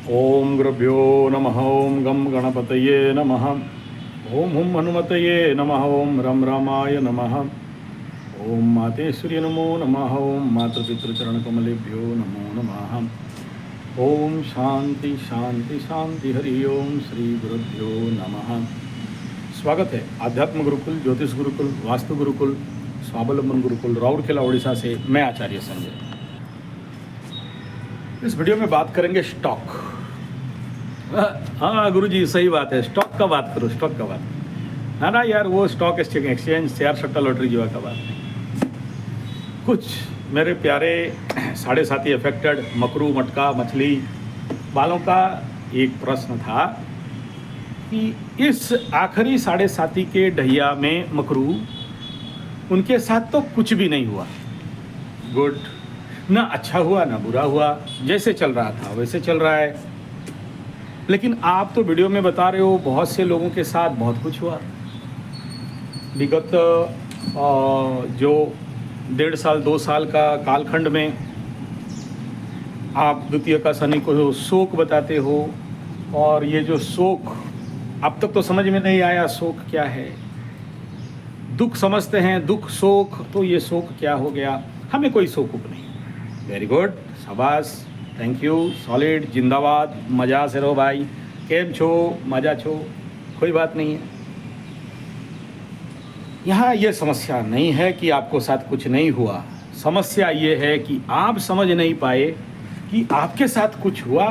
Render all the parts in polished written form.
ओम गुरुभ्यो नमः। ओम गम गणपतये नमः। ओम हुम हनुमतये नमः। ओम रम रामाय नमः। ओम मातेश्वरी नमो नमः। ओम मातृपितृचरणकमलेभ्यो नमो नमः। ओम शांति शांति शांति हरि ओम श्री गुरुभ्यो नमः। स्वागत है आध्यात्म गुरुकुल, ज्योतिष गुरुकुल, वास्तु गुरुकुल, स्वावलंबन गुरुकुल राउरकेला उड़ीसा से मैं आचार्य संजय। इस वीडियो में बात करेंगे स्टॉक। हाँ गुरुजी सही बात है, स्टॉक का बात करो, स्टॉक का बात है ना यार। वो स्टॉक एक्सचेंज शेयर सट्टा लॉटरी जीवा का बात नहीं। कुछ मेरे प्यारे साढ़े साथी अफेक्टेड मकरू मटका मछली वालों का एक प्रश्न था कि इस आखिरी साढ़े साथी के ढैया में मकरू, उनके साथ तो कुछ भी नहीं हुआ। गुड, ना अच्छा हुआ ना बुरा हुआ, जैसे चल रहा था वैसे चल रहा है। लेकिन आप तो वीडियो में बता रहे हो बहुत से लोगों के साथ बहुत कुछ हुआ। विगत जो 1.5 साल 2 साल का कालखंड में आप द्वितीय का शनि को शोक बताते हो, और ये जो शोक अब तक तो समझ में नहीं आया शोक क्या है। दुख समझते हैं, दुख शोक, तो ये शोक क्या हो गया। हमें कोई शोक नहीं। वेरी गुड, शाबाश, थैंक यू, सॉलिड, जिंदाबाद, मजा से रहो भाई। केम छो, मजा छो, कोई बात नहीं है। यहाँ ये समस्या नहीं है कि आपको साथ कुछ नहीं हुआ। समस्या ये है कि आप समझ नहीं पाए कि आपके साथ कुछ हुआ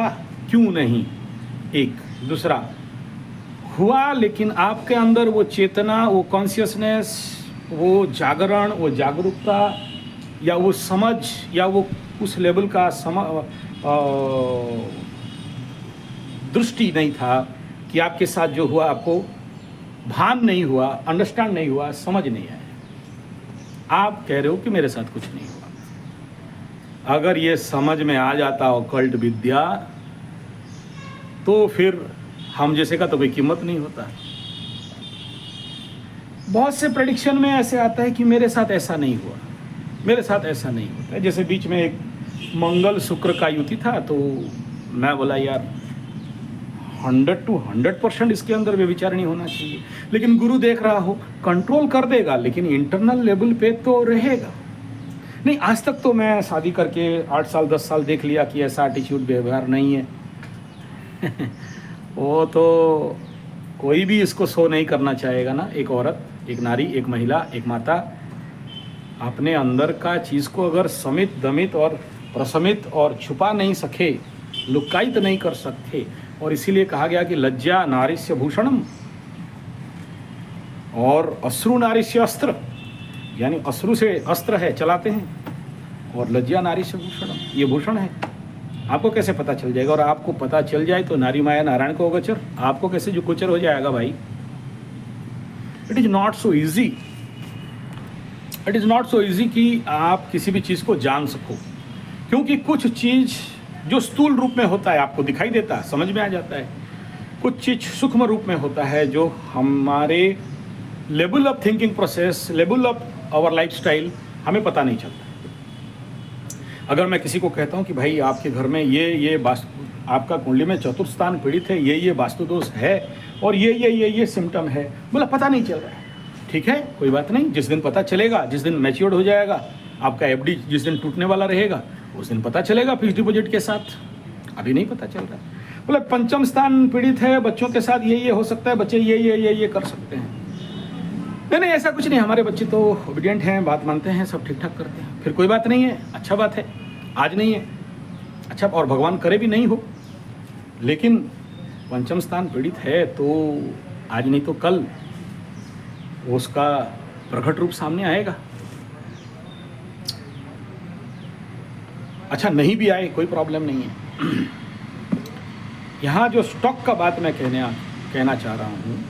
क्यों नहीं। एक दूसरा हुआ, लेकिन आपके अंदर वो चेतना, वो कॉन्शियसनेस, वो जागरण, वो जागरूकता, या वो समझ, या वो उस लेवल का दृष्टि नहीं था कि आपके साथ जो हुआ आपको भान नहीं हुआ, अंडरस्टैंड नहीं हुआ, समझ नहीं आया। आप कह रहे हो कि मेरे साथ कुछ नहीं हुआ। अगर ये समझ में आ जाता ऑकल्ट विद्या, तो फिर हम जैसे का तो कोई कीमत नहीं होता। बहुत से प्रेडिक्शन में ऐसे आता है कि मेरे साथ ऐसा नहीं हुआ, मेरे साथ ऐसा नहीं होता है। जैसे बीच में एक मंगल शुक्र का युति था, तो मैं बोला यार 100 to 100% इसके अंदर व्यभिचार नहीं होना चाहिए। लेकिन गुरु देख रहा हो, कंट्रोल कर देगा, लेकिन इंटरनल लेवल पे तो रहेगा नहीं। आज तक तो मैं शादी करके 8 साल 10 साल देख लिया कि ऐसा एटीट्यूड व्यवहार नहीं है। वो तो कोई भी इसको शो नहीं करना चाहेगा ना। एक औरत, एक नारी, एक महिला, एक माता अपने अंदर का चीज़ को अगर समित दमित और प्रशमित और छुपा नहीं सके, लुकायित नहीं कर सकते, और इसीलिए कहा गया कि लज्जा नारिस्य भूषणम और अश्रु नारिस्य अस्त्र, यानी अश्रु से अस्त्र है चलाते हैं, और लज्जा नारिस्य भूषणम ये भूषण है। आपको कैसे पता चल जाएगा? और आपको पता चल जाए तो नारी माया नारायण को गोचर, आपको कैसे जो गोचर हो जाएगा भाई। It is not so easy, it is not so easy कि आप किसी भी चीज़ को जान सको, क्योंकि कुछ चीज़ जो स्थूल रूप में होता है आपको दिखाई देता है, समझ में आ जाता है। कुछ चीज़ सूक्ष्म रूप में होता है जो हमारे level of thinking process, level of our lifestyle हमें पता नहीं चलता। अगर मैं किसी को कहता हूँ कि भाई आपके घर में ये वास्तु, आपका कुंडली में चतुर्थ स्थान पीड़ित है, ये वास्तु दोष है, और ये सिम्टम है, बोला पता नहीं चल रहा है। ठीक है, कोई बात नहीं, जिस दिन पता चलेगा, जिस दिन मैच्योर्ड हो जाएगा आपका एफडी, जिस दिन टूटने वाला रहेगा उस दिन पता चलेगा फिक्स डिपॉजिट के साथ। अभी नहीं पता चल रहा है। बोले पंचम स्थान पीड़ित है, बच्चों के साथ ये हो सकता है, बच्चे ये कर सकते हैं। नहीं, ऐसा कुछ नहीं, हमारे बच्चे तो ओबीडियंट हैं, बात मानते हैं, सब ठीक ठाक करते हैं, फिर कोई बात नहीं है, अच्छा बात है। आज नहीं है अच्छा, और भगवान करे भी नहीं हो, लेकिन पंचम स्थान पीड़ित है तो आज नहीं तो कल उसका प्रकट रूप सामने आएगा। अच्छा, नहीं भी आए कोई प्रॉब्लम नहीं है। यहाँ जो स्टॉक का बात मैं कहना चाह रहा हूँ,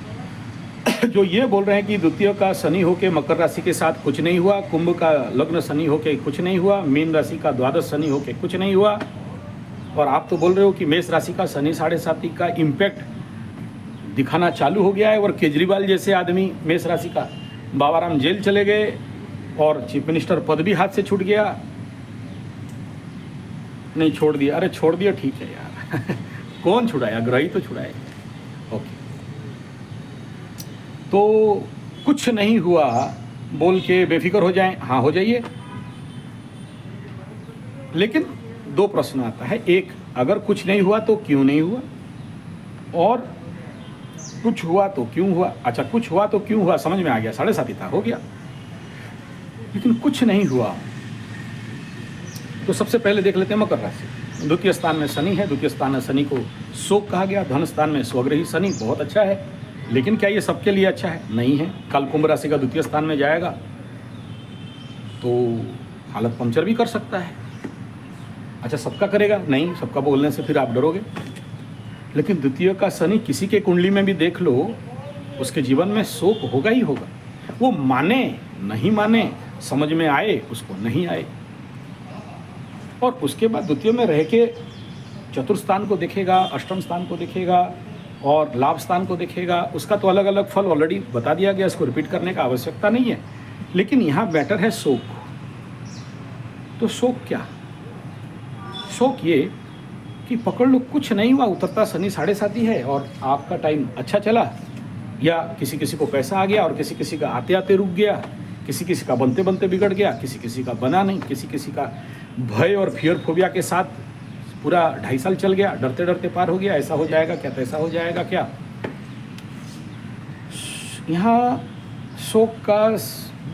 जो ये बोल रहे हैं कि द्वितीय का शनि होके मकर राशि के साथ कुछ नहीं हुआ, कुंभ का लग्न शनि होके कुछ नहीं हुआ, मीन राशि का द्वादश शनि होके कुछ नहीं हुआ, और आप तो बोल रहे हो कि मेष राशि का शनि साढ़े साथी का इम्पैक्ट दिखाना चालू हो गया है, और केजरीवाल जैसे आदमी मेष राशि का बाबाराम जेल चले गए, और चीफ मिनिस्टर पद भी हाथ से छूट गया। नहीं छोड़ दिया, अरे छोड़ दिया ठीक है यार कौन छुड़ाया? ग्रह ही तो छुड़ाए। ओके, तो कुछ नहीं हुआ बोल के बेफिक्र हो जाएं? हाँ, हो जाइए। लेकिन दो प्रश्न आता है, एक, अगर कुछ नहीं हुआ तो क्यों नहीं हुआ, और कुछ हुआ तो क्यों हुआ। अच्छा, कुछ हुआ तो क्यों हुआ समझ में आ गया, 7.5 था, हो गया। लेकिन कुछ नहीं हुआ तो सबसे पहले देख लेते हैं मकर राशि। द्वितीय स्थान में शनि है, द्वितीय स्थान में शनि को शोक कहा गया। धन स्थान में स्वग्रही शनि बहुत अच्छा है, लेकिन क्या ये सबके लिए अच्छा है? नहीं है। कल कुंभ राशि का द्वितीय स्थान में जाएगा तो हालत पंचर भी कर सकता है। अच्छा, सबका करेगा? नहीं, सबका बोलने से फिर आप डरोगे। लेकिन द्वितीय का शनि किसी के कुंडली में भी देख लो, उसके जीवन में शोक होगा ही होगा। वो माने नहीं माने, समझ में आए उसको नहीं आए। और उसके बाद द्वितीय में रह के चतुर्थ स्थान को देखेगा, अष्टम स्थान को देखेगा और लाभ स्थान को देखेगा। उसका तो अलग अलग फल ऑलरेडी बता दिया गया, इसको रिपीट करने का आवश्यकता नहीं है। लेकिन यहाँ बेटर है शोक। तो शोक क्या? शोक ये कि पकड़ लो कुछ नहीं हुआ, उतरता शनि 7.5 ही है और आपका टाइम अच्छा चला, या किसी किसी को पैसा आ गया और किसी किसी का आते आते रुक गया, किसी किसी का बनते बनते बिगड़ गया, किसी किसी का बना नहीं, किसी किसी का भय और फियर फोबिया के साथ पूरा 2.5 साल चल गया, डरते डरते पार हो गया। ऐसा हो जाएगा क्या, तैसा हो जाएगा क्या। यहाँ शोक का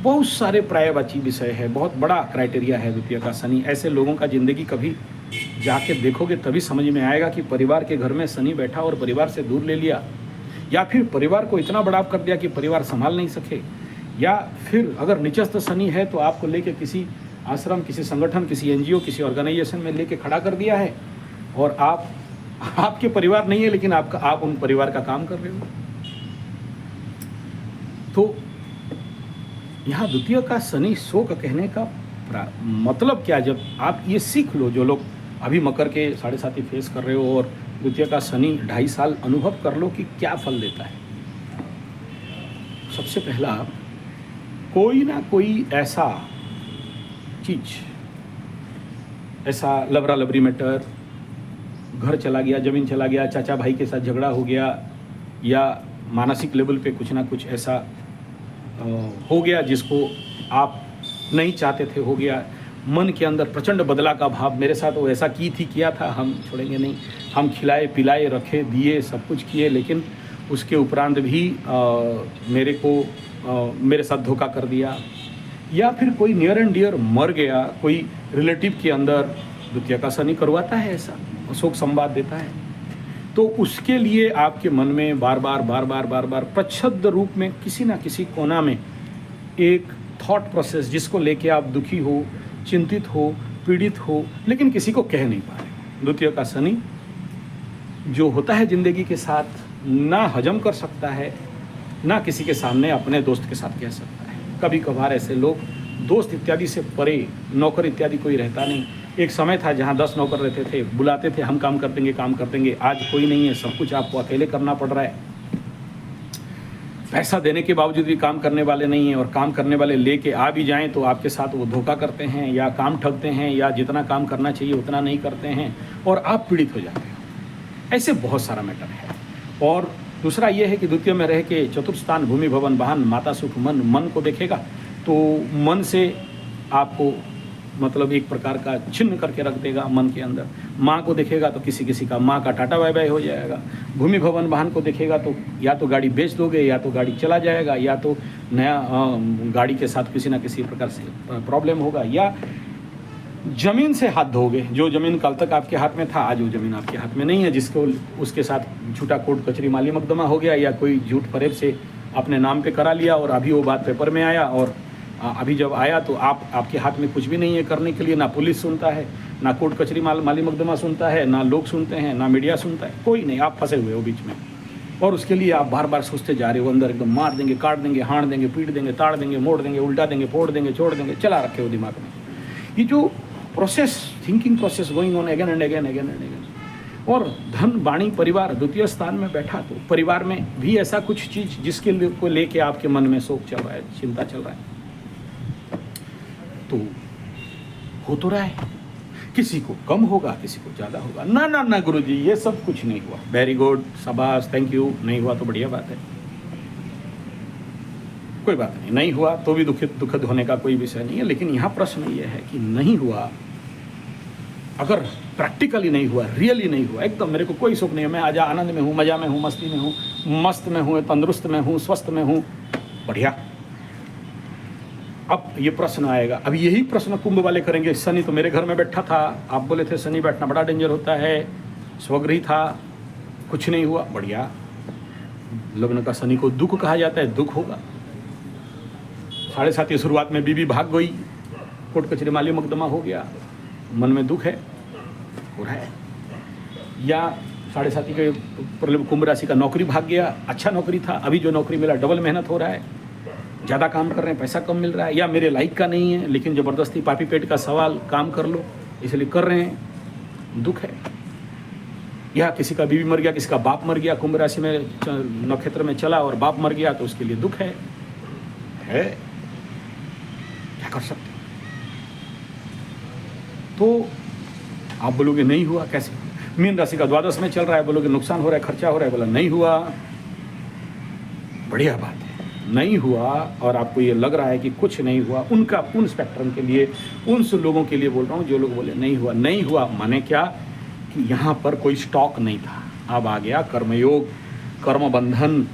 बहुत सारे पर्यायवाची विषय है, बहुत बड़ा क्राइटेरिया है द्वितीय का शनि। ऐसे लोगों का जिंदगी कभी जाके देखोगे तभी समझ में आएगा कि परिवार के घर में शनि बैठा और परिवार से दूर ले लिया, या फिर परिवार को इतना बड़ा कर दिया कि परिवार संभाल नहीं सके, या फिर अगर निचस्थ शनि है तो आपको लेके किसी आश्रम, किसी संगठन, किसी एनजीओ, किसी ऑर्गेनाइजेशन में लेके खड़ा कर दिया है और आपके परिवार नहीं है, लेकिन आप उन परिवार का काम कर रहे हो। तो यहाँ द्वितीय का शनि शोक कहने का मतलब क्या? जब आप ये सीख लो, जो लोग अभी मकर के 7.5 फेस कर रहे हो और द्वितीय का शनि 2.5 साल अनुभव कर लो कि क्या फल देता है। सबसे पहला, कोई ना कोई ऐसा चीज, ऐसा लबरा लबरी मैटर, घर चला गया, ज़मीन चला गया, चाचा भाई के साथ झगड़ा हो गया, या मानसिक लेवल पे कुछ ना कुछ ऐसा हो गया जिसको आप नहीं चाहते थे, हो गया। मन के अंदर प्रचंड बदला का भाव, मेरे साथ वो ऐसा किया था, हम छोड़ेंगे नहीं। हम खिलाए पिलाए रखे दिए सब कुछ किए, लेकिन उसके उपरांत भी मेरे साथ धोखा कर दिया। या फिर कोई नियर एंड डियर मर गया, कोई रिलेटिव के अंदर द्वितीय का शनि करवाता है ऐसा, शोक संवाद देता है। तो उसके लिए आपके मन में बार बार प्रच्छद रूप में किसी ना किसी कोना में एक थॉट प्रोसेस, जिसको लेके आप दुखी हो, चिंतित हो, पीड़ित हो, लेकिन किसी को कह नहीं पा रहे। द्वितीय का शनि जो होता है जिंदगी के साथ, ना हजम कर सकता है, ना किसी के सामने अपने दोस्त के साथ कह सकता है। कभी कभार ऐसे लोग दोस्त इत्यादि से परे, नौकर इत्यादि कोई रहता नहीं। एक समय था जहाँ 10 नौकर रहते थे, बुलाते थे हम काम कर देंगे। आज कोई नहीं है, सब कुछ आपको अकेले करना पड़ रहा है। पैसा देने के बावजूद भी काम करने वाले नहीं हैं, और काम करने वाले लेके आ भी जाएं तो आपके साथ वो धोखा करते हैं, या काम ठगते हैं, या जितना काम करना चाहिए उतना नहीं करते हैं, और आप पीड़ित हो जाते हो। ऐसे बहुत सारा मैटर है। और दूसरा ये है कि द्वितीय में रह के चतुर्थ स्थान भूमि भवन वाहन माता सुख मन को देखेगा, तो मन से आपको मतलब एक प्रकार का छिन्न करके रख देगा मन के अंदर। माँ को देखेगा तो किसी किसी का माँ का टाटा बाय बाय हो जाएगा। भूमि भवन वाहन को देखेगा तो या तो गाड़ी बेच दोगे, या तो गाड़ी चला जाएगा, या तो नया गाड़ी के साथ किसी ना किसी प्रकार से प्रॉब्लम होगा, या ज़मीन से हाथ धोगे। जो ज़मीन कल तक आपके हाथ में था, आज वो ज़मीन आपके हाथ में नहीं है, जिसको उसके साथ झूठा कोर्ट कचहरी माली मुकदमा हो गया, या कोई झूठ फरेब से अपने नाम पे करा लिया, और अभी वो बात पेपर में आया, और अभी जब आया तो आपके हाथ में कुछ भी नहीं है करने के लिए। ना पुलिस सुनता है, ना कोर्ट कचहरी माली मुकदमा सुनता है, ना लोग सुनते हैं, ना मीडिया सुनता है, कोई नहीं। आप फंसे हुए हो बीच में, और उसके लिए आप बार बार सोचते जा रहे हो, अंदर एकदम मार देंगे, काट देंगे, हाड़ देंगे, पीट देंगे, ताड़ देंगे, मोड़ देंगे, उल्टा देंगे, फोड़ देंगे, छोड़ देंगे, चला रखे हो दिमाग में। ये जो process, thinking process going on again and again. और धन वाणी परिवार द्वितीय स्थान में बैठा, तो परिवार में भी ऐसा कुछ चीज़ जिसके को लेके आपके मन में शोक चल रहा है, चिंता चल रहा है, तो हो तो रहा है। किसी को कम होगा, किसी को ज़्यादा होगा। ना ना ना गुरुजी, ये सब कुछ नहीं हुआ। वेरी गुड, शाबाश, थैंक यू। नहीं हुआ तो बढ़िया बात है, कोई बात नहीं। नहीं हुआ तो भी दुखद होने का कोई विषय नहीं है। लेकिन यहाँ प्रश्न ये है कि नहीं हुआ, अगर प्रैक्टिकली नहीं हुआ, रियली नहीं हुआ, एकदम मेरे को कोई सुख नहीं है, मैं आज आनंद में हूँ, मजा में हूँ, मस्ती में हूँ, मस्त में हूँ, तंदुरुस्त में हूँ, स्वस्थ में हूँ, बढ़िया। अब ये प्रश्न आएगा, अब यही प्रश्न कुंभ वाले करेंगे, शनि तो मेरे घर में बैठा था, आप बोले थे शनि बैठना बड़ा डेंजर होता है, स्वगृही था, कुछ नहीं हुआ, बढ़िया। लग्न का शनि को दुख कहा जाता है, दुख होगा। 7.5 शुरुआत में बीबी भाग गई, कोर्ट कचहरी माली मुकदमा हो गया, मन में दुख है, हो रहा है। या 7.5 के कुंभ राशि का नौकरी भाग गया, अच्छा नौकरी था, अभी जो नौकरी मिला डबल मेहनत हो रहा है, ज़्यादा काम कर रहे हैं, पैसा कम मिल रहा है। या मेरे लाइक का नहीं है, लेकिन ज़बरदस्ती पापी पेट का सवाल, काम कर लो इसलिए कर रहे हैं, दुख है। या किसी का बीवी मर गया, किसी का बाप मर गया, कुंभ राशि में नक्षत्र में चला और बाप मर गया, तो उसके लिए दुख है, क्या कर सकते। तो आप बोलोगे नहीं हुआ, कैसे? मीन राशि का द्वादश में चल रहा है, बोलोगे नुकसान हो रहा है, खर्चा हो रहा है, बोला नहीं हुआ, बढ़िया बात है। नहीं हुआ और आपको ये लग रहा है कि कुछ नहीं हुआ, उनका उन स्पेक्ट्रम के लिए, उन लोगों के लिए बोल रहा हूँ जो लोग बोले नहीं हुआ। नहीं हुआ माने क्या कि यहाँ पर कोई स्टॉक नहीं था, अब आ गया कर्मयोग, कर्म बंधन।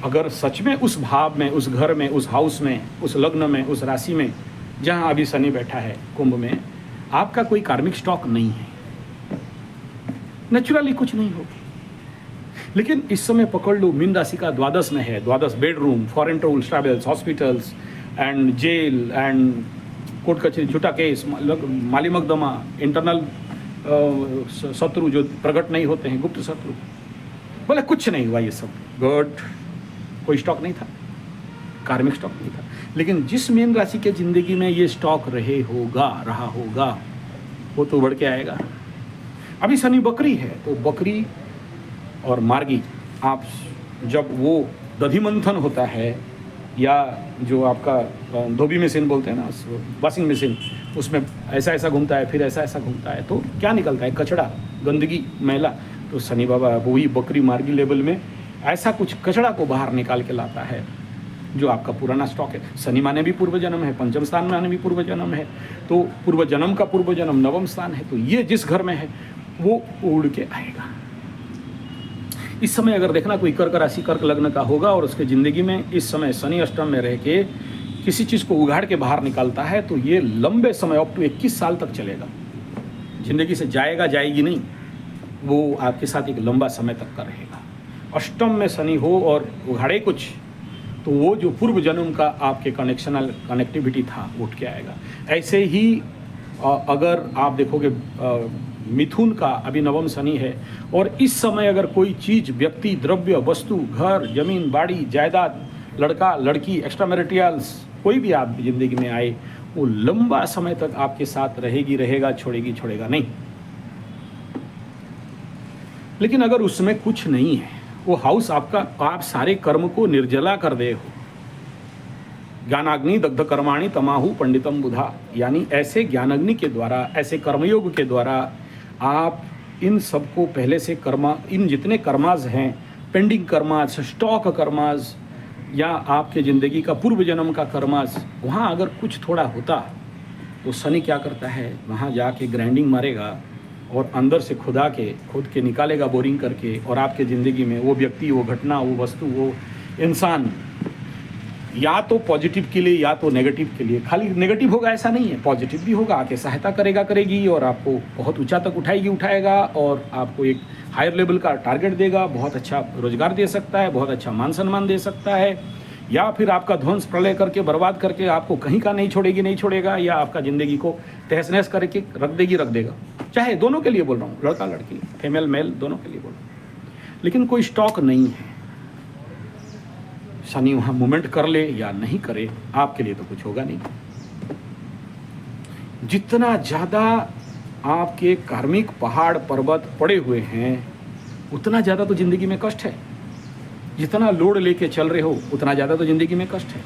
अगर सच में उस भाव में, उस घर में, उस हाउस में, उस लग्न में, उस राशि में जहाँ अभी शनि बैठा है कुंभ में, आपका कोई कार्मिक स्टॉक नहीं है, नेचुरली कुछ नहीं होगी। लेकिन इस समय पकड़ लो, मीन राशि का द्वादश में है, द्वादश bedroom, foreign travels, travels, hospitals and jail and court कचहरी, झूठा केस, माली मुकदमा, इंटरनल शत्रु जो प्रकट नहीं होते हैं, गुप्त शत्रु, बोले कुछ नहीं हुआ, ये सब गुड, कोई स्टॉक नहीं था, कार्मिक स्टॉक नहीं था। लेकिन जिस मीन राशि के जिंदगी में ये स्टॉक रहा होगा, वो तो बढ़ के आएगा। अभी शनि बकरी है, तो बकरी और मार्गी, आप जब वो दधि मंथन होता है, या जो आपका धोबी मशीन बोलते हैं ना, वॉशिंग मशीन, उसमें ऐसा ऐसा घूमता है, फिर ऐसा ऐसा घूमता है, तो क्या निकलता है? कचड़ा, गंदगी, मैला। तो शनि बाबा वही बकरी मार्गी लेवल में ऐसा कुछ कचड़ा को बाहर निकाल के लाता है, जो आपका पुराना स्टॉक है। शनि माने भी पूर्व जन्म है, पंचम स्थान माने भी पूर्व जन्म है, तो पूर्व जन्म का पूर्व जन्म नवम स्थान है, तो ये जिस घर में है वो उड़ के आएगा। इस समय अगर देखना कोई कर्क राशि, कर्क लग्न का होगा और उसके ज़िंदगी में इस समय शनि अष्टम में रह के किसी चीज़ को उगाड़ के बाहर निकालता है, तो ये लंबे समय अप टू 21 साल तक चलेगा, ज़िंदगी से जाएगी नहीं, वो आपके साथ एक लंबा समय तक का रहेगा। अष्टम में शनि हो और उघाड़े कुछ, तो वो जो पूर्व जन्म का आपके कनेक्टिविटी था उठ के आएगा। ऐसे ही अगर आप देखोगे मिथुन का अभी नवम शनि है, और इस समय अगर कोई चीज़, व्यक्ति, द्रव्य, वस्तु, घर, जमीन, बाड़ी, जायदाद, लड़का, लड़की, एक्स्ट्रा मैरिटल्स, कोई भी आप जिंदगी में आए, वो लंबा समय तक आपके साथ रहेगा, छोड़ेगा नहीं। लेकिन अगर उसमें कुछ नहीं है, वो हाउस आपका, आप सारे कर्म को निर्जला कर दे हो, ज्ञानाग्नि दग्ध कर्माणि तमाहु पंडितम बुधा, यानी ऐसे ज्ञानाग्नि के द्वारा, ऐसे कर्मयोग के द्वारा आप इन सबको पहले से इन जितने कर्माज हैं, पेंडिंग कर्माज, स्टॉक कर्माज, या आपके ज़िंदगी का पूर्व जन्म का कर्माज, वहाँ अगर कुछ थोड़ा होता तो शनि क्या करता है, वहाँ जाके ग्राइंडिंग मारेगा और अंदर से खुद के निकालेगा बोरिंग करके, और आपके ज़िंदगी में वो व्यक्ति, वो घटना, वो वस्तु, वो इंसान, या तो पॉजिटिव के लिए या तो नेगेटिव के लिए, खाली नेगेटिव होगा ऐसा नहीं है, पॉजिटिव भी होगा, आके सहायता करेगी और आपको बहुत ऊंचा तक उठाएगा और आपको एक हायर लेवल का टारगेट देगा, बहुत अच्छा रोजगार दे सकता है, बहुत अच्छा मान सम्मान दे सकता है, या फिर आपका ध्वंस प्रलय करके बर्बाद करके आपको कहीं का नहीं छोड़ेगा, या आपका ज़िंदगी को तहस नहस करके रख देगा। चाहे दोनों के लिए बोल रहा हूँ, लड़का लड़की, फीमेल मेल, दोनों के लिए बोल रहा हूँ। लेकिन कोई स्टॉक नहीं है, शनि वहाँ मूवमेंट कर ले या नहीं करे, आपके लिए तो कुछ होगा नहीं। जितना ज़्यादा आपके कार्मिक पहाड़ पर्वत पड़े हुए हैं, उतना ज़्यादा तो ज़िंदगी में कष्ट है। जितना लोड लेके चल रहे हो, उतना ज़्यादा तो ज़िंदगी में कष्ट है।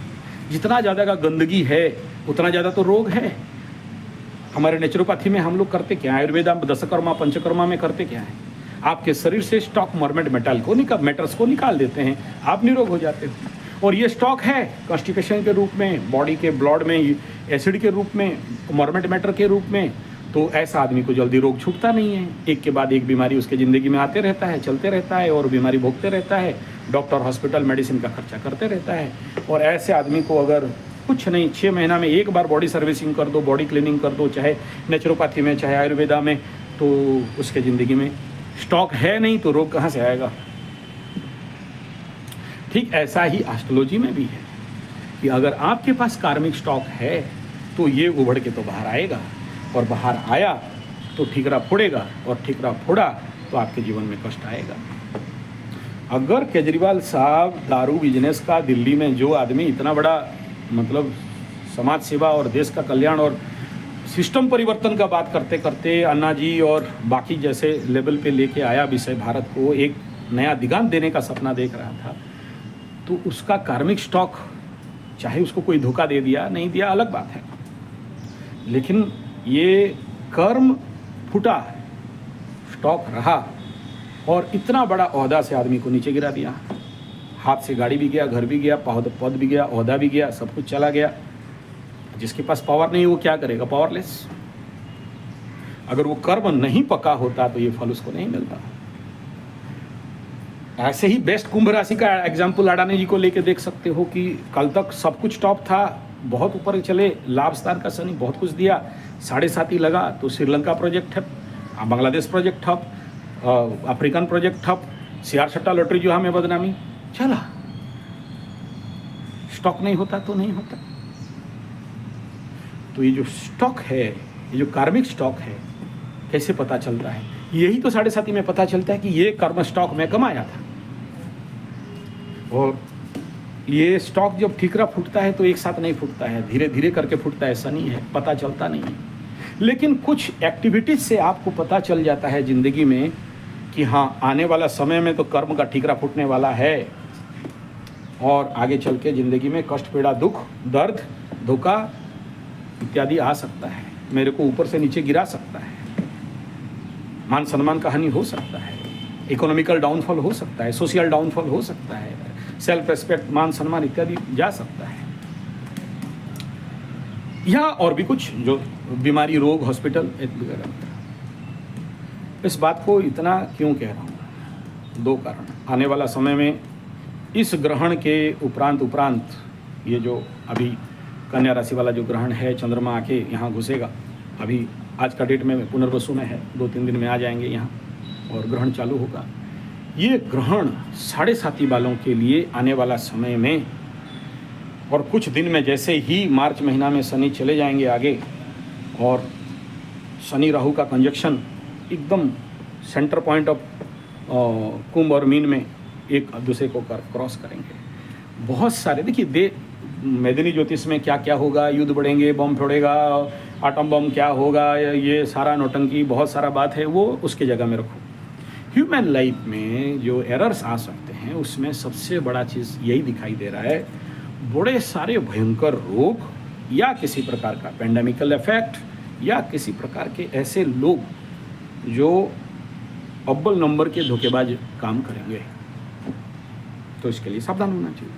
जितना ज़्यादा का गंदगी है, उतना ज़्यादा तो रोग है। हमारे नेचुरोपैथी में हम लोग करते क्या है, आयुर्वेदा दशकर्मा पंचकर्मा में करते क्या है, आपके शरीर से स्टॉक मॉर्मेंट मेटल्स को निकाल देते हैं, आप निरोग हो जाते हो। और ये स्टॉक है कॉन्स्टिपेशन के रूप में, बॉडी के ब्लड में एसिड के रूप में, मॉर्मेंट मैटर के रूप में, तो ऐसा आदमी को जल्दी रोग छूटता नहीं है। एक के बाद एक बीमारी उसके ज़िंदगी में आते रहता है, चलते रहता है और बीमारी भोगते रहता है, डॉक्टर हॉस्पिटल मेडिसिन का खर्चा करते रहता है। और ऐसे आदमी को अगर कुछ नहीं 6 महीना में एक बार बॉडी सर्विसिंग कर दो, बॉडी क्लीनिंग कर दो, चाहे नेचुरोपैथी में चाहे आयुर्वेदा में, तो उसके ज़िंदगी में स्टॉक है नहीं तो रोग कहाँ से आएगा। ठीक ऐसा ही एस्ट्रोलॉजी में भी है कि अगर आपके पास कार्मिक स्टॉक है तो ये उभड़ के तो बाहर आएगा, और बाहर आया तो ठीकरा फोड़ेगा, और ठीकरा फोड़ा तो आपके जीवन में कष्ट आएगा। अगर केजरीवाल साहब दारू बिजनेस का दिल्ली में जो आदमी इतना बड़ा मतलब समाज सेवा और देश का कल्याण और सिस्टम परिवर्तन का बात करते करते अन्ना जी और बाकी जैसे लेवल पे लेके आया विषय, भारत को एक नया दिगांत देने का सपना देख रहा था, तो उसका कार्मिक स्टॉक, चाहे उसको कोई धोखा दे दिया नहीं दिया अलग बात है, लेकिन ये कर्म फूटा स्टॉक रहा और इतना बड़ा ओहदा से आदमी को नीचे गिरा दिया। हाथ से गाड़ी भी गया, घर भी गया, पद भी गया, ओहदा भी गया, सब कुछ चला गया। जिसके पास पावर नहीं वो क्या करेगा, पावरलेस। अगर वो कर्म नहीं पका होता तो ये फल उसको नहीं मिलता। ऐसे ही बेस्ट कुंभ राशि का एग्जाम्पल अडानी जी को लेके देख सकते हो कि कल तक सब कुछ टॉप था, बहुत ऊपर चले, लाभ स्थान का शनि बहुत कुछ दिया, 7.5 लगा तो श्रीलंका प्रोजेक्ट ठप, बांग्लादेश प्रोजेक्ट ठप, अफ्रीकन प्रोजेक्ट ठप, CR सट्टा लॉटरी जो हमें बदनामी चला। स्टॉक नहीं होता तो नहीं होता। तो ये जो स्टॉक है, ये जो कार्मिक स्टॉक है, कैसे पता चलता है? यही तो 7.5 में पता चलता है कि ये कर्म स्टॉक में कमाया था। और ये स्टॉक जब ठीकरा फूटता है तो एक साथ नहीं फूटता है, धीरे धीरे करके फूटता है, ऐसा नहीं है, पता चलता नहीं है। लेकिन कुछ एक्टिविटीज से आपको पता चल जाता है जिंदगी में कि हाँ, आने वाला समय में तो कर्म का ठीकरा फूटने वाला है, और आगे चल के जिंदगी में कष्ट, पीड़ा, दुख, दर्द, धोखा इत्यादि आ सकता है, मेरे को ऊपर से नीचे गिरा सकता है, मान सम्मान का हानि हो सकता है, इकोनॉमिकल डाउनफॉल हो सकता है, सोशल डाउनफॉल हो सकता है, सेल्फ रेस्पेक्ट, मान सम्मान इत्यादि जा सकता है, या और भी कुछ जो बीमारी, रोग, हॉस्पिटल वगैरह। इस बात को इतना क्यों कह रहा हूँ? 2 कारण। आने वाला समय में इस ग्रहण के उपरांत ये जो अभी कन्या राशि वाला जो ग्रहण है, चंद्रमा आके यहाँ घुसेगा, अभी आज का डेट में पुनर्वसु में है, 2-3 दिन में आ जाएंगे यहाँ और ग्रहण चालू होगा। ये ग्रहण 7.5 वालों के लिए आने वाला समय में, और कुछ दिन में जैसे ही मार्च महीना में शनि चले जाएंगे आगे, और शनि राहु का कंजक्शन एकदम सेंटर पॉइंट ऑफ कुंभ और मीन में एक दूसरे को क्रॉस करेंगे। बहुत सारे देखिए मैदानी ज्योतिष में क्या क्या होगा, युद्ध बढ़ेंगे, बम फोड़ेगा, आटम बम क्या होगा, ये सारा नौटंकी बहुत सारा बात है, वो उसके जगह में रखो। ह्यूमन लाइफ में जो एरर्स आ सकते हैं उसमें सबसे बड़ा चीज़ यही दिखाई दे रहा है, बड़े सारे भयंकर रोग या किसी प्रकार का पेंडेमिकल इफेक्ट या किसी प्रकार के ऐसे लोग जो अव्वल नंबर के धोखेबाज काम करेंगे, तो इसके लिए सावधान होना चाहिए।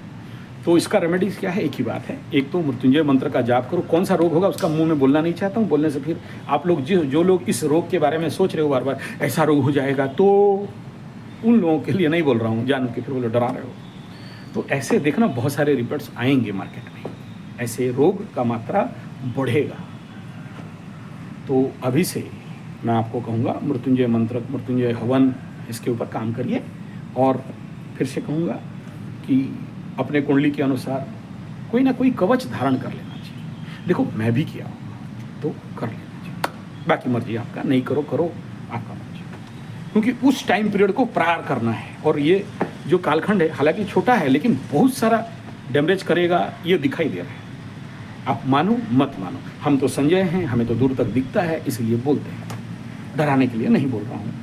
तो इसका रेमेडीज क्या है? एक ही बात है, एक तो मृत्युंजय मंत्र का जाप करो। कौन सा रोग होगा उसका मुंह में बोलना नहीं चाहता हूँ, बोलने से फिर आप लोग जो लोग इस रोग के बारे में सोच रहे हो बार बार ऐसा रोग हो जाएगा, तो उन लोगों के लिए नहीं बोल रहा हूँ, जान के फिर वो लोग डरा रहे हो। तो ऐसे देखना बहुत सारे रिपोर्ट्स आएंगे मार्केट में, ऐसे रोग का मात्रा बढ़ेगा। तो अभी से मैं आपको कहूँगा मृत्युंजय मंत्र, मृत्युंजय हवन, इसके ऊपर काम करिए। और फिर से कहूँगा कि अपने कुंडली के अनुसार कोई ना कोई कवच धारण कर लेना चाहिए। देखो मैं भी किया होगा तो कर लेना चाहिए, बाकी मर्जी आपका, नहीं करो आपका मर्जी, क्योंकि उस टाइम पीरियड को पार करना है। और ये जो कालखंड है हालांकि छोटा है लेकिन बहुत सारा डैमेज करेगा, ये दिखाई दे रहा है। आप मानो मत मानो, हम तो संजय हैं, हमें तो दूर तक दिखता है, इसलिए बोलते हैं। डराने के लिए नहीं बोल रहा हूँ,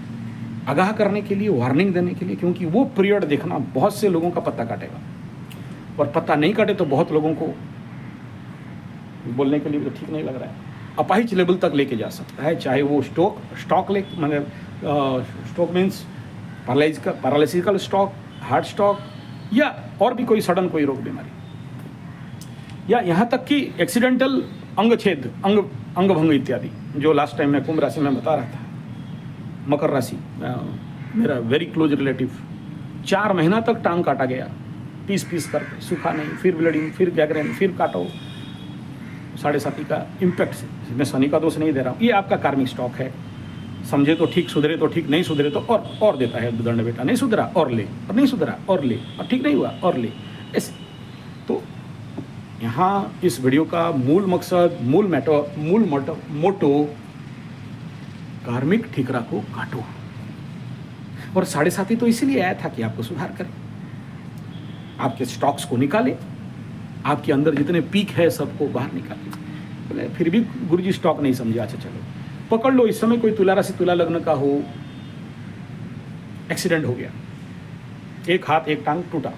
आगाह करने के लिए, वार्निंग देने के लिए, क्योंकि वो पीरियड देखना बहुत से लोगों का पत्ता काटेगा, और पत्ता नहीं काटे तो बहुत लोगों को बोलने के लिए तो ठीक नहीं लग रहा है। अपाहिज लेवल तक लेके जा सकता है, चाहे वो स्टॉक मतलब stroke means paralytical stroke, heart stroke या और भी कोई सडन कोई रोग बीमारी, या यहाँ तक कि एक्सीडेंटल अंग छेद, अंग भंग इत्यादि, जो लास्ट टाइम मैं कुंभ राशि में बता रहा था, मकर राशि, मेरा वेरी क्लोज रिलेटिव 4 महीना तक टांग काटा गया, पीस करके, सूखा नहीं, फिर ब्लीडिंग, फिर गैंग्रेन, फिर काटो, 7.5 का इम्पैक्ट से। मैं शनि का दोष नहीं दे रहा हूँ, ये आपका कार्मिक स्टॉक है। समझे तो ठीक, सुधरे तो ठीक, नहीं सुधरे तो और देता है दंड बेटा, नहीं सुधरा और ले, और नहीं सुधरा और ले, और ठीक नहीं हुआ और ले, ऐसे। तो यहाँ इस वीडियो का मूल मकसद, मूल मोटो कार्मिक ठिकरा को काटो। और 7.5 तो इसीलिए आया था कि आपको सुधार करे, आपके स्टॉक्स को निकाले, आपके अंदर जितने पीक है सबको बाहर निकाले। बोले फिर भी गुरुजी स्टॉक नहीं समझे, अच्छा चलो पकड़ लो। इस समय कोई तुला राशि, तुला लग्न का हो, एक्सीडेंट हो गया, एक हाथ एक टांग टूटा,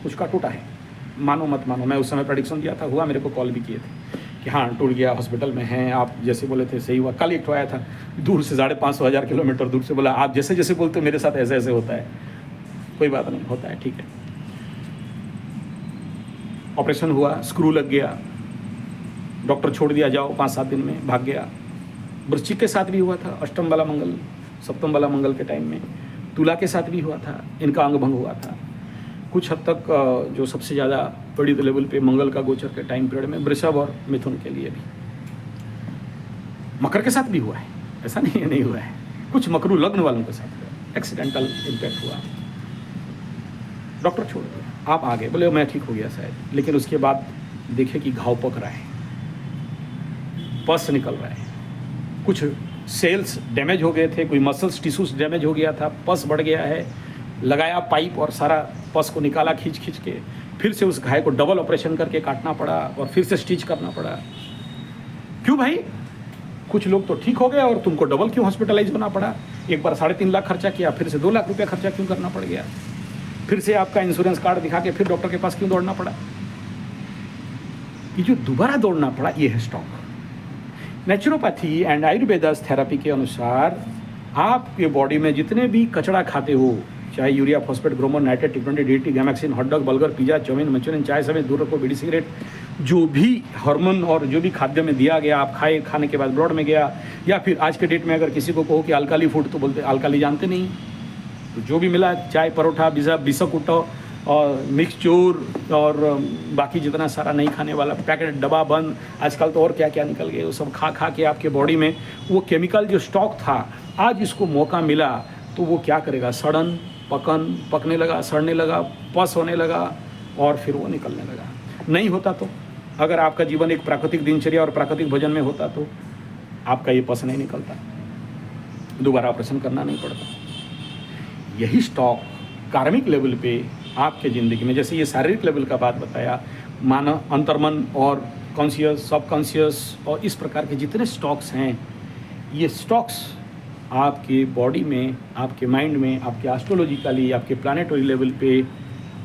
उसका टूटा है, मानो मत मानो, मैं उस समय प्रेडिक्शन दिया था, हुआ, मेरे को कॉल भी किए थे कि हाँ टूट गया, हॉस्पिटल में हैं आप, जैसे बोले थे सही हुआ। कल एक आया था दूर से, 550 किलोमीटर दूर से, बोला आप जैसे जैसे बोलते मेरे साथ ऐसे ऐसे होता है। कोई बात नहीं, होता है, ठीक है। ऑपरेशन हुआ, स्क्रू लग गया, डॉक्टर छोड़ दिया, जाओ 5-7 दिन में, भाग गया। वृश्चिक के साथ भी हुआ था, अष्टम वाला मंगल, सप्तम वाला मंगल के टाइम में। तुला के साथ भी हुआ था, इनका अंग भंग हुआ था। कुछ हद तक जो सबसे ज़्यादा बड़ी लेवल पे मंगल का गोचर के टाइम पीरियड में वृषभ और मिथुन के लिए भी। मकर के साथ भी हुआ है, ऐसा नहीं हुआ है। कुछ मकरू लग्न वालों के साथ हुआ, एक्सीडेंटल इम्पैक्ट हुआ, डॉक्टर छोड़ दिया, आप आगे बोले मैं ठीक हो गया शायद, लेकिन उसके बाद देखे कि घाव पक रहा है, पस निकल रहा है, कुछ सेल्स डैमेज हो गए थे, कोई मसल्स टिश्यूज डैमेज हो गया था, पस बढ़ गया है, लगाया पाइप और सारा पस को निकाला खींच के, फिर से उस घाव को डबल ऑपरेशन करके काटना पड़ा और फिर से स्टिच करना पड़ा। क्यों भाई? कुछ लोग तो ठीक हो गए और तुमको डबल क्यों हॉस्पिटलाइज होना पड़ा? एक बार 3.5 लाख खर्चा किया, फिर से 2 लाख रुपया खर्चा क्यों करना पड़ गया? फिर से आपका इंश्योरेंस कार्ड दिखा के फिर डॉक्टर के पास क्यों दौड़ना पड़ा? ये जो दोबारा दौड़ना पड़ा, ये है स्टॉक। नेचुरोपैथी एंड आयुर्वेदास थेरेपी के अनुसार आपके बॉडी में जितने भी कचरा खाते हो, चाहे यूरिया, फॉस्फेट, ब्रोमोन, नाइट्रेट, टिक्वेंटी, DT, gammexane, hot dog, burger, pizza, chowmein, manchurian, चाय समेत दूर रखो, बीड़ी, सिगरेट, जो भी हार्मोन और जो भी खाद्य में दिया गया, आप खाने के बाद ब्लड में गया, या फिर आज के डेट में अगर किसी को कहो कि अल्काली फूड, तो बोलते अल्काली जानते नहीं। तो जो भी मिला, चाय, परोठा, बिस्कुट और मिक्सचूर और बाकी जितना सारा नहीं खाने वाला, पैकेट, डब्बा बंद, आजकल तो और क्या क्या निकल गए, वो सब खा के आपके बॉडी में वो केमिकल जो स्टॉक था, आज इसको मौका मिला तो वो क्या करेगा? सड़न, पकने लगा, सड़ने लगा, पस होने लगा और फिर वो निकलने लगा। नहीं होता तो, अगर आपका जीवन एक प्राकृतिक दिनचर्या और प्राकृतिक भोजन में होता तो आपका ये पस नहीं निकलता, दोबारा ऑपरेशन करना नहीं पड़ता। यही स्टॉक कार्मिक लेवल पे आपके ज़िंदगी में, जैसे ये शारीरिक लेवल का बात बताया, मानव अंतर्मन और कॉन्शियस, सबकॉन्शियस और इस प्रकार के जितने स्टॉक्स हैं, ये स्टॉक्स आपकी बॉडी में, आपके माइंड में, आपके एस्ट्रोलॉजिकली, आपके प्लानेटरी लेवल पे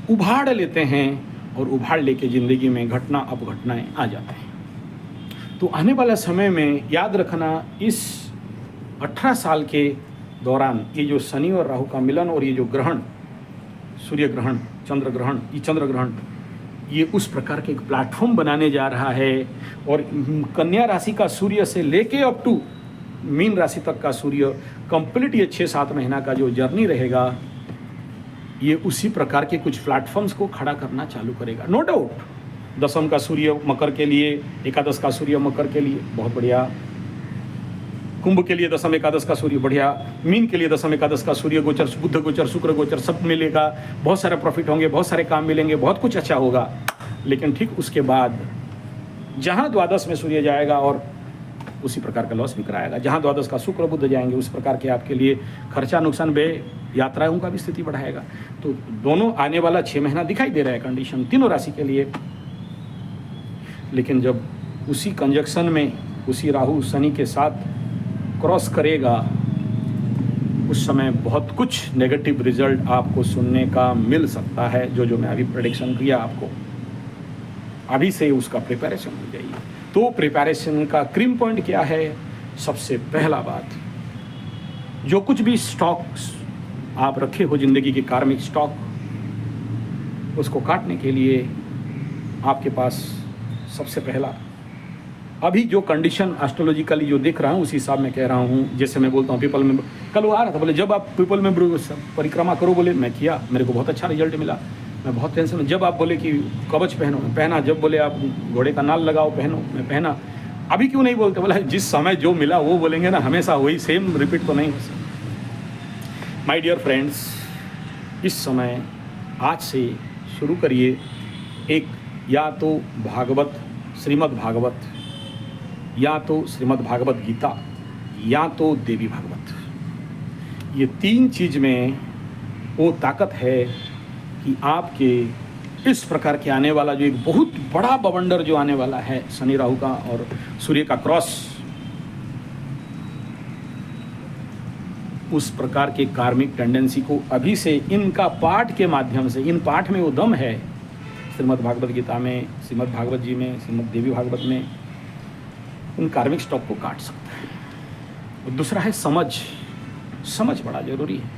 उभाड़ लेते हैं और उभाड़ लेके ज़िंदगी में घटना अपघटनाएं आ जाते हैं। तो आने वाला समय में याद रखना, इस 18 साल के दौरान ये जो शनि और राहु का मिलन और ये जो ग्रहण, सूर्य ग्रहण, चंद्र ग्रहण, ये चंद्र ग्रहण, ये उस प्रकार के एक प्लेटफॉर्म बनाने जा रहा है। और कन्या राशि का सूर्य से लेके अप टू मीन राशि तक का सूर्य कंप्लीट, ये 6-7 महीना का जो जर्नी रहेगा, ये उसी प्रकार के कुछ प्लेटफॉर्म्स को खड़ा करना चालू करेगा। नो डाउट, 10वीं का सूर्य मकर के लिए, एकादश का सूर्य मकर के लिए बहुत बढ़िया, कुंभ के लिए 10वीं एकादश का सूर्य बढ़िया, मीन के लिए 10वीं एकादश का सूर्य गोचर, बुध गोचर, शुक्र गोचर, सब मिलेगा, बहुत सारे प्रॉफिट होंगे, बहुत सारे काम मिलेंगे, बहुत कुछ अच्छा होगा। लेकिन ठीक उसके बाद जहाँ द्वादश में सूर्य जाएगा और उसी प्रकार का लॉस भी कराएगा, जहाँ द्वादश का शुक्र बुध जाएंगे उस प्रकार के आपके लिए खर्चा, नुकसान, व्यय, यात्राओं का भी स्थिति बढ़ाएगा। तो दोनों आने वाला 6 महीना दिखाई दे रहा है कंडीशन तीनों राशि के लिए। लेकिन जब उसी कंजक्शन में उसी राहु शनि के साथ क्रॉस करेगा, उस समय बहुत कुछ नेगेटिव रिजल्ट आपको सुनने का मिल सकता है। जो मैं अभी प्रेडिक्शन किया आपको, अभी से उसका प्रिपरेशन हो जाइए। तो प्रिपरेशन का क्रीम पॉइंट क्या है? सबसे पहला बात, जो कुछ भी स्टॉक्स आप रखे हो जिंदगी के कार्मिक स्टॉक, उसको काटने के लिए आपके पास सबसे पहला, अभी जो कंडीशन एस्ट्रोलॉजिकली जो देख रहा हूँ उस हिसाब में कह रहा हूँ। जैसे मैं बोलता हूँ पीपल में, कल वो आ रहा था, बोले जब आप पीपल में परिक्रमा करो, बोले मैं किया, मेरे को बहुत अच्छा रिजल्ट मिला, मैं बहुत टेंशन में। जब आप बोले कि कवच पहनो, मैं पहना। जब बोले आप घोड़े का नाल लगाओ, पहनो, मैं पहना। अभी क्यों नहीं बोलते? बोला जिस समय जो मिला वो बोलेंगे ना, हमेशा वही सेम रिपीट तो नहीं हो सकता। माय डियर फ्रेंड्स, इस समय आज से शुरू करिए एक, या तो भागवत, श्रीमद् भागवत, या तो श्रीमद् भागवत गीता, या तो देवी भागवत। ये तीन चीज़ में वो ताकत है कि आपके इस प्रकार के आने वाला जो एक बहुत बड़ा बवंडर जो आने वाला है, शनि राहु का और सूर्य का क्रॉस, उस प्रकार के कार्मिक टेंडेंसी को अभी से इनका पाठ के माध्यम से, इन पाठ में वो दम है, श्रीमद् भागवत गीता में, श्रीमद् भागवत जी में, श्रीमद् देवी भागवत में, उन कार्मिक स्टॉक को काट सकता है। और दूसरा है समझ। समझ बड़ा जरूरी है,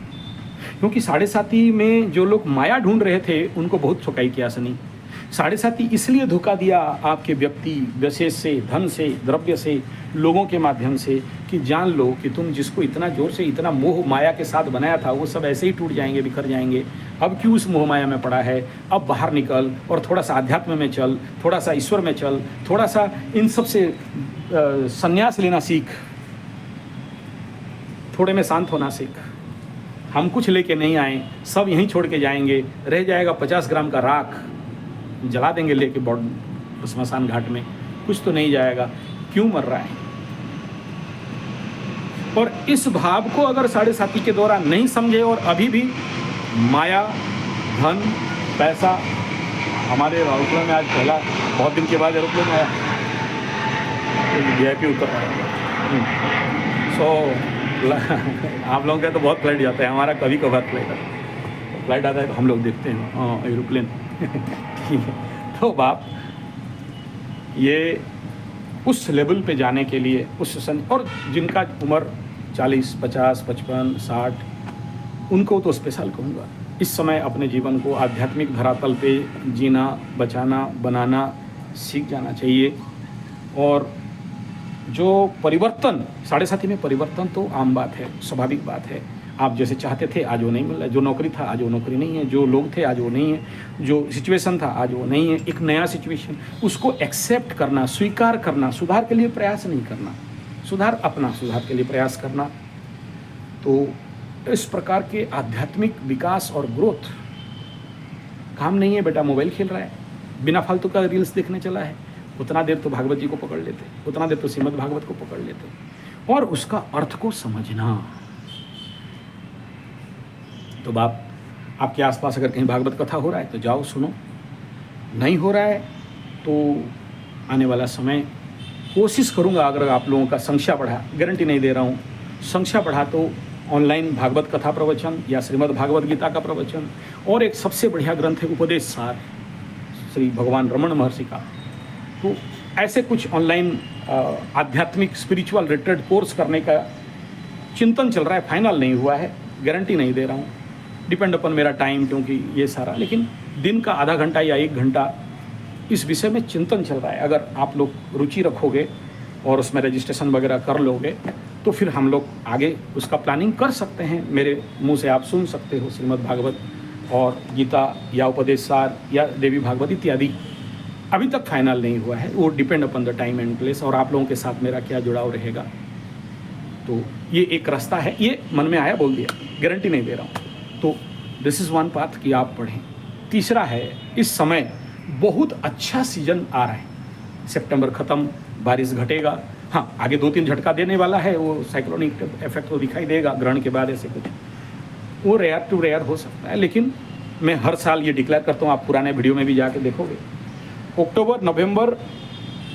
क्योंकि साढ़े साथी में जो लोग माया ढूंढ रहे थे उनको बहुत ठुकाई किया शनि। साढ़े साथी इसलिए धोखा दिया आपके व्यक्ति विशेष से, धन से, द्रव्य से, लोगों के माध्यम से, कि जान लो कि तुम जिसको इतना जोर से, इतना मोह माया के साथ बनाया था, वो सब ऐसे ही टूट जाएंगे, बिखर जाएंगे। अब क्यों उस मोह माया में पड़ा है? अब बाहर निकल और थोड़ा सा आध्यात्म में चल, थोड़ा सा ईश्वर में चल, थोड़ा सा इन सब से संन्यास लेना सीख, थोड़े में शांत होना सीख। हम कुछ लेके नहीं आए, सब यहीं छोड़ के जाएंगे, रह जाएगा 50 ग्राम का राख, जला देंगे लेके बॉडी स्मशान घाट में, कुछ तो नहीं जाएगा। क्यों मर रहा है? और इस भाव को अगर साढ़े साथी के द्वारा नहीं समझे और अभी भी माया, धन, पैसा, हमारे एरोप्लेन में आज पहला बहुत दिन के बाद एरोप्लेन आया, VIP उतर रहा है। आप लोगों के तो बहुत फ्लाइट जाता है, हमारा कभी कभार फ्लाइट आता है तो हम लोग देखते हैं, हाँ एरोप्लेन। ठीक है, तो बाप ये उस लेवल पे जाने के लिए और जिनका उम्र 40, 50, 55, 60, उनको तो स्पेशल कहूँगा। इस समय अपने जीवन को आध्यात्मिक धरातल पे जीना, बचाना, बनाना सीख जाना चाहिए। और जो परिवर्तन, साढ़े साथी में परिवर्तन तो आम बात है, स्वाभाविक बात है। आप जैसे चाहते थे आज वो नहीं मिल रहा है, जो नौकरी था आज वो नौकरी नहीं है, जो लोग थे आज वो नहीं है, जो सिचुएशन था आज वो नहीं है। एक नया सिचुएशन, उसको एक्सेप्ट करना, स्वीकार करना, सुधार के लिए प्रयास नहीं करना, अपना सुधार के लिए प्रयास करना। तो इस प्रकार के आध्यात्मिक विकास और ग्रोथ काम नहीं है। बेटा मोबाइल खेल रहा है, बिना फालतू का रील्स देखने चला है, उतना देर तो भागवत जी को पकड़ लेते, उतना देर तो श्रीमद् भागवत को पकड़ लेते, और उसका अर्थ को समझना। तो बाप, आपके आसपास अगर कहीं भागवत कथा हो रहा है तो जाओ सुनो, नहीं हो रहा है तो आने वाला समय कोशिश करूंगा, अगर आप लोगों का संख्या बढ़ा, गारंटी नहीं दे रहा हूँ, संख्या बढ़ा तो ऑनलाइन भागवत कथा प्रवचन या श्रीमद् भागवत गीता का प्रवचन, और एक सबसे बढ़िया ग्रंथ है उपदेश सार श्री भगवान रमण महर्षि का। तो ऐसे कुछ ऑनलाइन आध्यात्मिक स्पिरिचुअल रिट्रीट कोर्स करने का चिंतन चल रहा है, फाइनल नहीं हुआ है, गारंटी नहीं दे रहा हूँ, डिपेंड अपन मेरा टाइम, क्योंकि ये सारा, लेकिन दिन का आधा घंटा या 1 घंटा इस विषय में चिंतन चल रहा है। अगर आप लोग रुचि रखोगे और उसमें रजिस्ट्रेशन वगैरह कर लोगे तो फिर हम लोग आगे उसका प्लानिंग कर सकते हैं। मेरे मुंह से आप सुन सकते हो श्रीमद् भागवत और गीता या उपदेश सार या देवी भागवत इत्यादि। अभी तक फाइनल नहीं हुआ है, वो depend upon the time and place और आप लोगों के साथ मेरा क्या जुड़ाव रहेगा। तो ये एक रास्ता है, ये मन में आया बोल दिया, गारंटी नहीं दे रहा हूँ। तो दिस इज़ वन पाथ कि आप पढ़ें। तीसरा है, इस समय बहुत अच्छा सीजन आ रहा है, सितंबर ख़त्म, बारिश घटेगा, हाँ आगे 2-3 झटका देने वाला है, वो साइक्लोनिक इफेक्ट तो दिखाई देगा ग्रहण के बाद, ऐसे कुछ वो रेयर टू रेयर हो सकता है। लेकिन मैं हर साल ये डिक्लेयर करता हूँ, आप पुराने वीडियो में भी जाके देखोगे, अक्टूबर, नवंबर,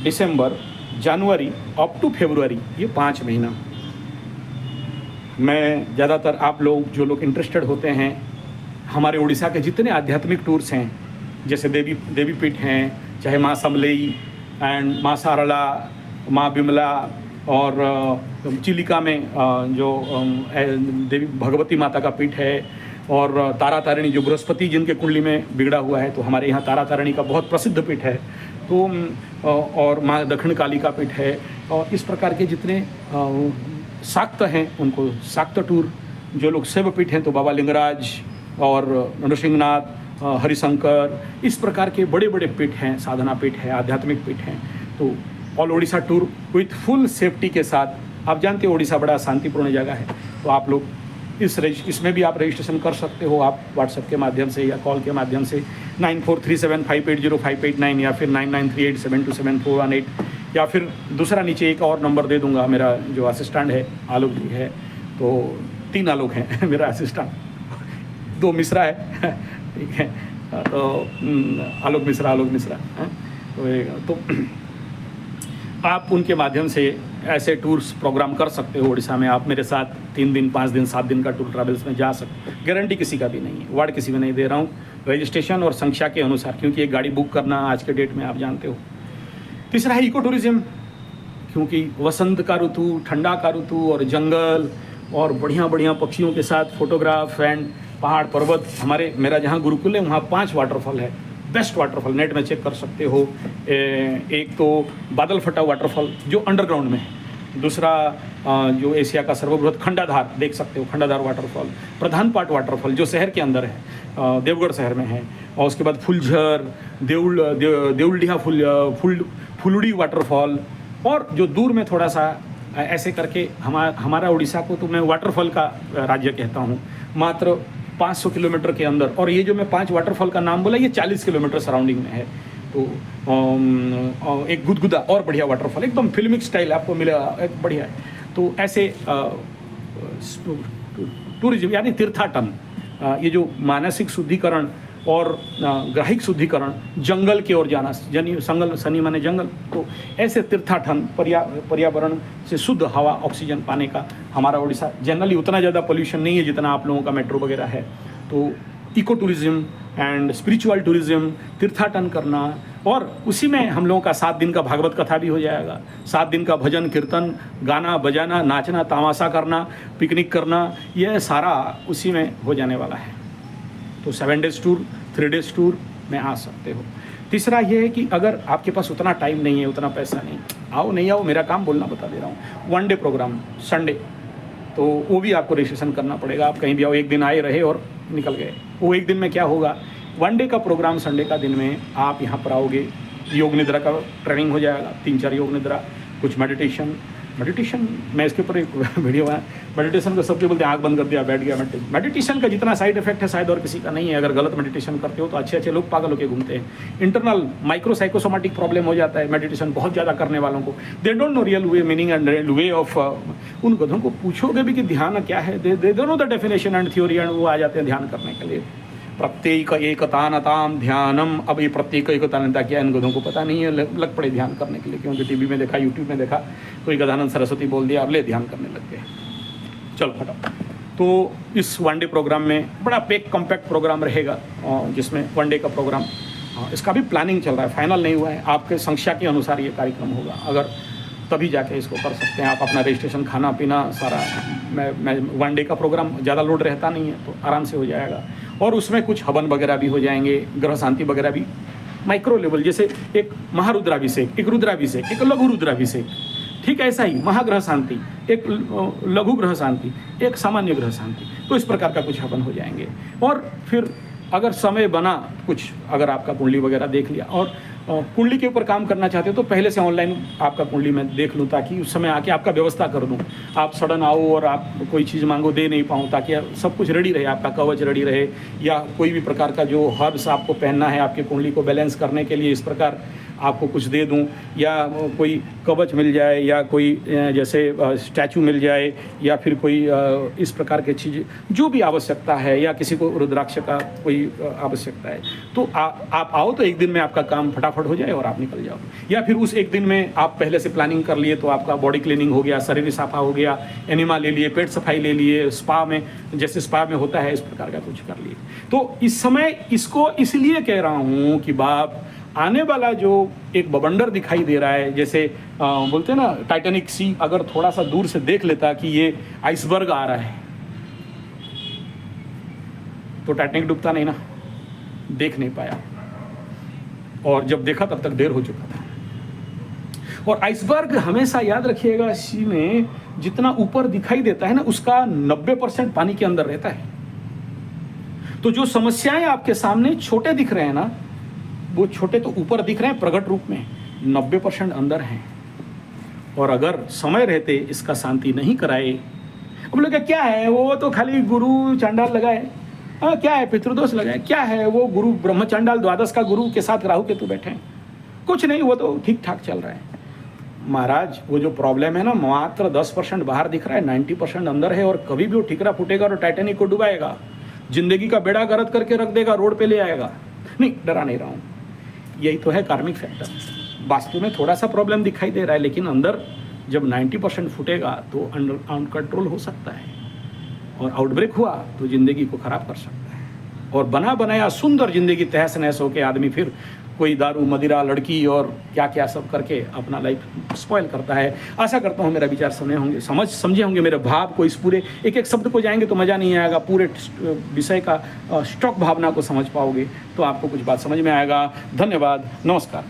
दिसंबर, जनवरी अप टू फरवरी, ये 5 महीना मैं ज़्यादातर आप लोग जो लोग इंटरेस्टेड होते हैं, हमारे उड़ीसा के जितने आध्यात्मिक टूर्स हैं, जैसे देवी पीठ हैं, चाहे माँ समलेई एंड माँ सारला, माँ बिमला, और चिलिका में जो देवी भगवती माता का पीठ है, और तारा तारिणी जो बृहस्पति जिनके कुंडली में बिगड़ा हुआ है, तो हमारे यहाँ तारा तारिणी का बहुत प्रसिद्ध पीठ है। तो और माँ दक्षिण काली का पीठ है। और इस प्रकार के जितने शाक्त हैं उनको शाक्त टूर, जो लोग शैव पीठ हैं तो बाबा लिंगराज और नृसिंहनाथ, हरिशंकर, इस प्रकार के बड़े बड़े पीठ हैं, साधना पीठ है, आध्यात्मिक पीठ हैं। तो all Odisha tour with full safety के साथ। आप जानते हो ओडिशा बड़ा शांतिपूर्ण जगह है, तो आप लोग इसमें भी आप रजिस्ट्रेशन कर सकते हो। आप व्हाट्सएप के माध्यम से या कॉल के माध्यम से 9437580589 या फिर 9938727418, या फिर दूसरा नीचे एक और नंबर दे दूंगा, मेरा जो असिस्टेंट है आलोक जी है, तो 3 आलोक हैं मेरा असिस्टेंट, 2 मिश्रा है ठीक है, तो आलोक मिश्रा हैं। तो आप उनके माध्यम से ऐसे टूर्स प्रोग्राम कर सकते हो। उड़ीसा में आप मेरे साथ 3 दिन 5 दिन 7 दिन का टूर ट्रैवल्स में जा सकते हो। गारंटी किसी का भी नहीं है, वार्ड किसी में नहीं दे रहा हूँ, रजिस्ट्रेशन और संख्या के अनुसार, क्योंकि एक गाड़ी बुक करना आज के डेट में आप जानते हो। तीसरा है इको टूरिज्म, क्योंकि वसंत का ऋतु, ठंडा का ऋतु और जंगल और बढ़िया बढ़िया पक्षियों के साथ फोटोग्राफ एंड पहाड़ पर्वत। मेरा जहाँ गुरुकुल है वहाँ 5 वाटरफॉल है, बेस्ट वाटरफॉल, नेट में चेक कर सकते हो। एक तो बादल फटा वाटरफॉल जो अंडरग्राउंड में है, दूसरा जो एशिया का सर्वबृहत खंडाधार देख सकते हो, खंडाधार वाटरफॉल, प्रधान पाट वाटरफॉल जो शहर के अंदर है, देवगढ़ शहर में है, और उसके बाद फुलझर, देउलडिहा फुलुड़ी वाटरफॉल, और जो दूर में थोड़ा सा ऐसे करके हमारा उड़ीसा को तो मैं वाटरफॉल का राज्य कहता हूँ, मात्र 500 किलोमीटर के अंदर। और ये जो मैं 5 वाटरफॉल का नाम बोला, ये 40 किलोमीटर सराउंडिंग में है। तो एक गुदगुदा और बढ़िया वाटरफॉल, एकदम फिल्मिक स्टाइल आपको मिलेगा, एक बढ़िया है। तो ऐसे टूरिज्म यानी तीर्थाटन, ये जो मानसिक शुद्धिकरण और ग्राहिक शुद्धिकरण, जंगल की ओर जाना, सनी माने जंगल, तो ऐसे तीर्थाटन, पर्यावरण से शुद्ध हवा ऑक्सीजन पाने का हमारा उड़ीसा जनरली उतना ज़्यादा पोल्यूशन नहीं है जितना आप लोगों का मेट्रो वगैरह है। तो eco tourism and spiritual tourism, तीर्थाटन करना, और उसी में हम लोगों का 7 दिन का भागवत कथा भी हो जाएगा, 7 दिन का भजन कीर्तन, गाना बजाना, नाचना, तमाशा करना, पिकनिक करना, यह सारा उसी में हो जाने वाला है। तो 7 डेज टूर, 3 डेज टूर में आ सकते हो। तीसरा ये है कि अगर आपके पास उतना टाइम नहीं है, उतना पैसा नहीं, आओ नहीं आओ मेरा काम बोलना बता दे रहा हूँ। 1 डे प्रोग्राम संडे, तो वो भी आपको रजिस्ट्रेशन करना पड़ेगा। आप कहीं भी आओ, एक दिन आए रहे और निकल गए, वो एक दिन में क्या होगा। 1 डे का प्रोग्राम संडे का दिन में आप यहाँ पर आओगे, योग निद्रा का ट्रेनिंग हो जाएगा, 3-4 योग निद्रा, कुछ मेडिटेशन। मैं इसके ऊपर एक वीडियो है, मेडिटेशन को सबके बोलते हैं आँख बंद कर दिया बैठ गया। मेडिटेशन का जितना साइड इफेक्ट है शायद और किसी का नहीं है। अगर गलत मेडिटेशन करते हो तो अच्छे लोग पागल होकर घूमते हैं। इंटरनल माइक्रो साइकोसोमेटिक प्रॉब्लम हो जाता है मेडिटेशन बहुत ज़्यादा करने वालों को। They don't know real way meaning and real way of. उन गधों को पूछोगे भी कि ध्यान क्या है, they don't know the definition and theory, and वो आ जाते हैं ध्यान करने के लिए। प्रत्येक एकतानताम ध्यानम। अब ये प्रत्येक एकतानता क्या, इन गधों को पता नहीं है, लग पड़े ध्यान करने के लिए, क्योंकि टीवी में देखा, यूट्यूब में देखा, कोई गजानंद सरस्वती बोल दिया, अब ले ध्यान करने लग गए। चलो हटाओ। तो इस 1 डे प्रोग्राम में बड़ा पैक कॉम्पैक्ट प्रोग्राम रहेगा, जिसमें 1 डे का प्रोग्राम, इसका भी प्लानिंग चल रहा है, फाइनल नहीं हुआ है। आपके संख्या के अनुसार ये कार्यक्रम होगा, अगर तभी जाके इसको कर सकते हैं आप। अपना रजिस्ट्रेशन, खाना पीना सारा, मैं 1 डे का प्रोग्राम ज़्यादा लोड रहता नहीं है, तो आराम से हो जाएगा। और उसमें कुछ हवन वगैरह भी हो जाएंगे, ग्रह शांति वगैरह भी माइक्रो लेवल, जैसे एक महारुद्राभिषेक, एक रुद्राभिषेक, एक लघु रुद्राभिषेक, ठीक है, ऐसा ही महाग्रह शांति, एक लघु ग्रह शांति, एक सामान्य ग्रह शांति। तो इस प्रकार का कुछ हवन हो जाएंगे। और फिर अगर समय बना कुछ, अगर आपका कुंडली वगैरह देख लिया और कुंडली के ऊपर काम करना चाहते हो तो पहले से ऑनलाइन आपका कुंडली मैं देख लूँ, ताकि उस समय आके आपका व्यवस्था कर दूँ। आप सडन आओ और आप कोई चीज़ मांगो, दे नहीं पाऊँ, ताकि सब कुछ रेडी रहे, आपका कवच रेडी रहे, या कोई भी प्रकार का जो हर्ब्स आपको पहनना है आपके कुंडली को बैलेंस करने के लिए, इस प्रकार आपको कुछ दे दूं, या कोई कवच मिल जाए, या कोई जैसे स्टैचू मिल जाए, या फिर कोई इस प्रकार की चीज़ जो भी आवश्यकता है, या किसी को रुद्राक्ष का कोई आवश्यकता है, तो आप आओ तो एक दिन में आपका काम फटाफट हो जाए और आप निकल जाओ। या फिर उस एक दिन में आप पहले से प्लानिंग कर लिए, तो आपका बॉडी क्लीनिंग हो गया, शरीर साफा हो गया, एनिमा ले लिए, पेट सफाई ले लिए, स्पा में जैसे स्पा में होता है इस प्रकार का कुछ कर लिए। तो इस समय इसको इसलिए कह रहा हूँ कि बाप आने वाला जो एक बवंडर दिखाई दे रहा है, जैसे बोलते हैं ना टाइटैनिक सी, अगर थोड़ा सा दूर से देख लेता कि ये आइसबर्ग आ रहा है तो टाइटैनिक डूबता नहीं ना, देख नहीं पाया, और जब देखा तब तक देर हो चुका था। और आइसबर्ग हमेशा याद रखिएगा, सी में जितना ऊपर दिखाई देता है ना, उसका 90% पानी के अंदर रहता है। तो जो समस्याएं आपके सामने छोटे दिख रहे हैं ना, वो छोटे तो ऊपर दिख रहे हैं प्रकट रूप में, 90% अंदर हैं। और अगर समय रहते इसका शांति नहीं कराए, अब लोग क्या है, वो तो खाली गुरु चांडाल लगाए, हाँ क्या है, पितृदोष लगाए, क्या है, वो गुरु ब्रह्मचांडाल द्वादश का गुरु के साथ राहु केतु बैठे हैं, कुछ नहीं, वो तो ठीक ठाक चल रहा है। महाराज वो जो प्रॉब्लम है ना, मात्र 10% बाहर दिख रहा है, 90% अंदर है, और कभी भी वो ठिकरा फूटेगा और टाइटैनिक को डुबाएगा, जिंदगी का बेड़ा गर्क करके रख देगा, रोड पे ले आएगा। नहीं, डरा नहीं रहा हूँ, यही तो है कार्मिक फैक्टर। वास्तु में थोड़ा सा प्रॉब्लम दिखाई दे रहा है, लेकिन अंदर जब 90% फूटेगा तो अनकंट्रोल हो सकता है, और आउटब्रेक हुआ तो जिंदगी को खराब कर सकता है, और बना बनाया सुंदर जिंदगी तहस नहस होकर आदमी फिर कोई दारू मदिरा लड़की और क्या क्या सब करके अपना लाइफ स्पॉइल करता है। आशा करता हूँ मेरा विचार सुने होंगे, समझे होंगे मेरे भाव को, इस पूरे एक एक शब्द को जाएंगे तो मज़ा नहीं आएगा, पूरे विषय का स्टॉक भावना को समझ पाओगे तो आपको कुछ बात समझ में आएगा। धन्यवाद, नमस्कार।